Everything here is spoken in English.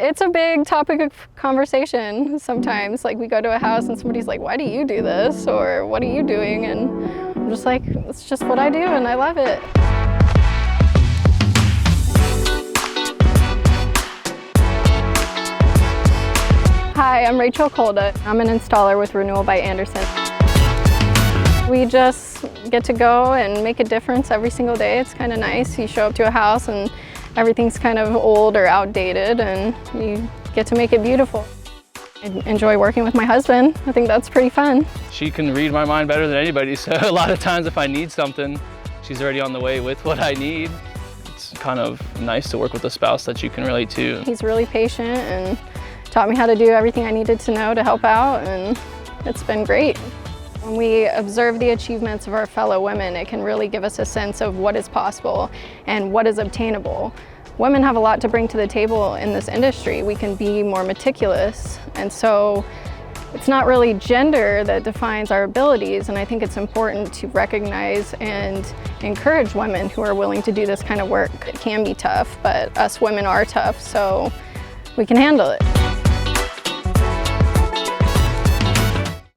It's a big topic of conversation sometimes. Like we go to a house and somebody's like, why do you do this? Or what are you doing? And I'm just like, it's just what I do and I love it. Hi, I'm Rachael Culda. I'm an installer with Renewal by Andersen. We just get to go and make a difference every single day. It's kind of nice. You show up to a house and everything's kind of old or outdated and you get to make it beautiful. I enjoy working with my husband. I think that's pretty fun. She can read my mind better than anybody, so a lot of times if I need something, she's already on the way with what I need. It's kind of nice to work with a spouse that you can relate to. He's really patient and taught me how to do everything I needed to know to help out, and it's been great. When we observe the achievements of our fellow women, it can really give us a sense of what is possible and what is obtainable. Women have a lot to bring to the table in this industry. We can be more meticulous, and so it's not really gender that defines our abilities, and I think it's important to recognize and encourage women who are willing to do this kind of work. It can be tough, but us women are tough, so we can handle it.